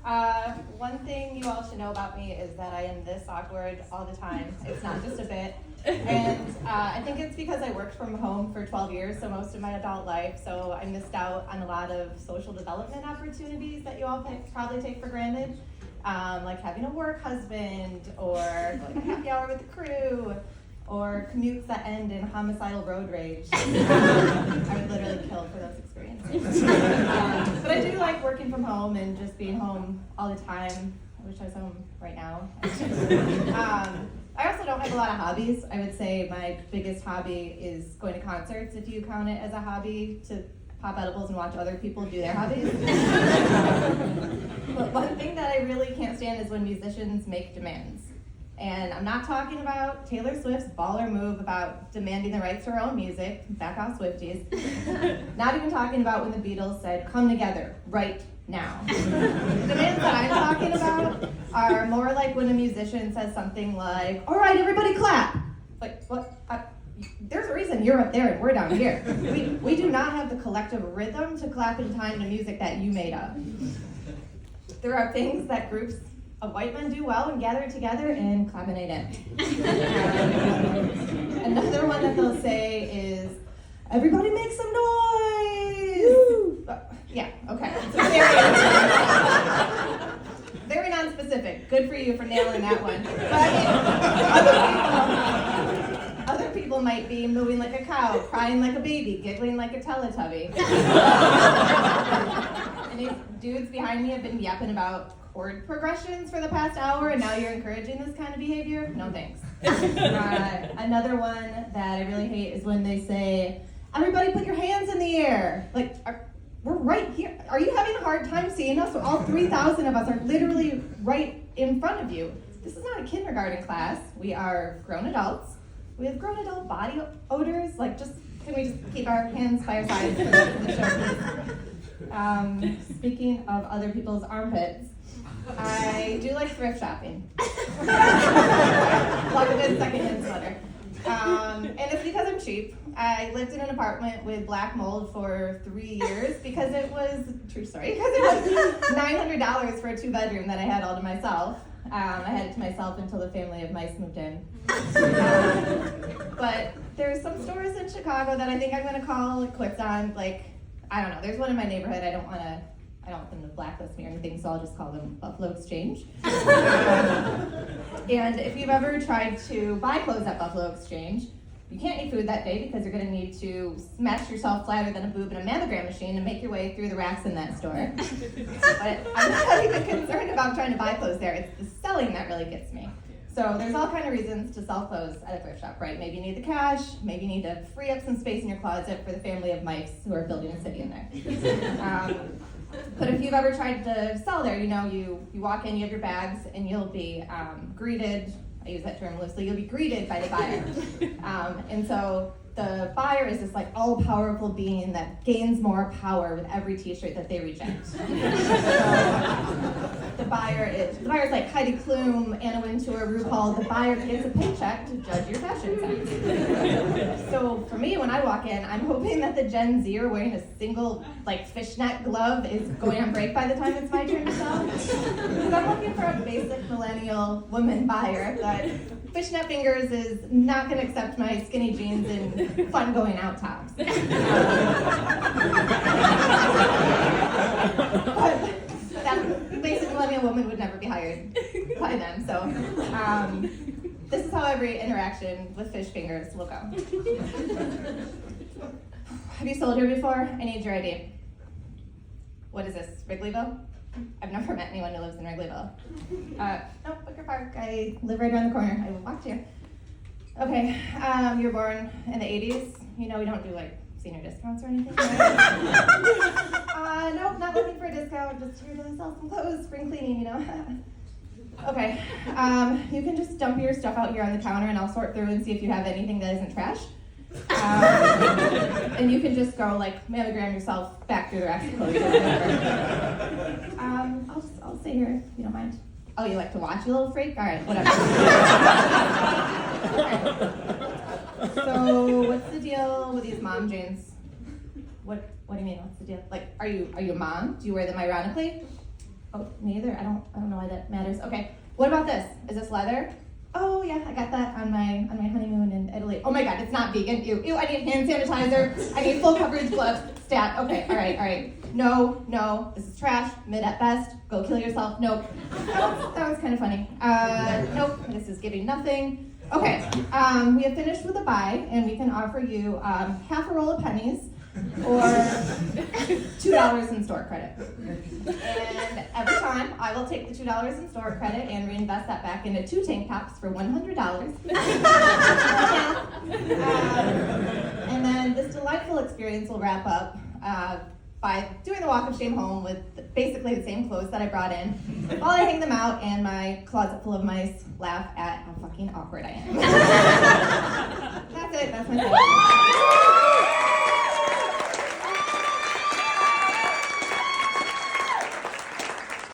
One thing you all should know about me is that I am this awkward all the time. It's not just a bit. And I think it's because I worked from home for 12 years, so most of my adult life, so I missed out on a lot of social development opportunities that you all probably take for granted. Like having a work husband, or going to happy hour with the crew, or commutes that end in homicidal road rage. I would literally kill for those experiences. But I do like working from home and just being home all the time. I wish I was home right now. I also don't have a lot of hobbies. I would say my biggest hobby is going to concerts, if you count it as a hobby, to pop edibles and watch other people do their hobbies. But one thing that I really can't stand is when musicians make demands. And I'm not talking about Taylor Swift's baller move about demanding the rights to her own music, back off Swifties. Not even talking about when the Beatles said, come together, right now. The demands that I'm talking about are more like when a musician says something like, all right, everybody clap. Like, what? There's a reason you're up there and we're down here. We do not have the collective rhythm to clap in time to music that you made up. There are things that groups of white men do well and gather together and clap an 8 in. Another one that they'll say is, everybody make some noise! Yeah, okay. So very non-specific. Good for you for nailing that one. But I mean, other people might be moving like a cow, crying like a baby, giggling like a Teletubby. And these dudes behind me have been yapping about chord progressions for the past hour, and now you're encouraging this kind of behavior? No thanks. Another one that I really hate is when they say, everybody put your hands in the air. Like, we're right here. Are you having a hard time seeing us? So all 3,000 of us are literally right in front of you. This is not a kindergarten class. We are grown adults. We have grown adult body odors. Like, can we just keep our hands by our sides for the show, please? Speaking of other people's armpits, I do like thrift shopping. Love a good secondhand sweater. And it's because I'm cheap. I lived in an apartment with black mold for 3 years because it was, true story, because it was $900 for a 2-bedroom that I had all to myself. I had it to myself until the family of mice moved in. But there's some stores in Chicago that I think I'm going to call quits on. Like, I don't know, there's one in my neighborhood. I don't want them to blacklist me or anything, so I'll just call them Buffalo Exchange. And if you've ever tried to buy clothes at Buffalo Exchange, you can't eat food that day because you're going to need to smash yourself flatter than a boob in a mammogram machine and make your way through the racks in that store. But I'm not even concerned about trying to buy clothes there. It's the selling that really gets me. So there's all kind of reasons to sell clothes at a thrift shop, right? Maybe you need the cash, maybe you need to free up some space in your closet for the family of mice who are building a city in there. But if you've ever tried to sell there, you know, you walk in, you have your bags, and you'll be greeted, I use that term loosely, you'll be greeted by the buyer. And so the buyer is this like all-powerful being that gains more power with every t-shirt that they reject. So the buyer's like Heidi Klum, Anna Wintour, RuPaul. The buyer gets a paycheck to judge your fashion sense. So for me, when I walk in, I'm hoping that the Gen Zer wearing a single like fishnet glove is going on break by the time it's my turn to sell. Because I'm looking for a basic millennial woman buyer that fishnet fingers is not going to accept my skinny jeans and fun going out tops. But that basic millennial woman would never be hired by them. So this is how every interaction with fish fingers will go. Have you sold here before? I need your ID. What is this, Wrigleyville? I've never met anyone who lives in Wrigleyville. No, Booker Park. I live right around the corner. I walked here. Okay, you were born in the 80s. You know we don't do like senior discounts or anything, right? Nope, not looking for a discount. Just here to sell some clothes, spring cleaning, you know. Okay, you can just dump your stuff out here on the counter and I'll sort through and see if you have anything that isn't trash. And you can just go like mammogram yourself back through the racks of clothes. I'll stay here if you don't mind. Oh, you like to watch, you little freak? All right, whatever. Okay. So, what's the deal with these mom jeans? What do you mean? What's the deal? Like, are you a mom? Do you wear them ironically? Oh, me either. I don't know why that matters. Okay. What about this? Is this leather? Oh yeah, I got that on my honeymoon in Italy. Oh my god, it's not vegan. Ew, I need hand sanitizer. I need full coverage gloves. Stat. Okay, all right. No, this is trash. Mid at best. Go kill yourself. Nope. That was kind of funny. Nope. This is giving nothing. Okay. We have finished with a buy, and we can offer you half a roll of pennies or $2 in store credit. And every time, I will take the $2 in store credit and reinvest that back into 2 tank tops for $100. And then this delightful experience will wrap up by doing the walk of shame home with basically the same clothes that I brought in, while I hang them out and my closet full of mice laugh at how fucking awkward I am. That's it. That's my story.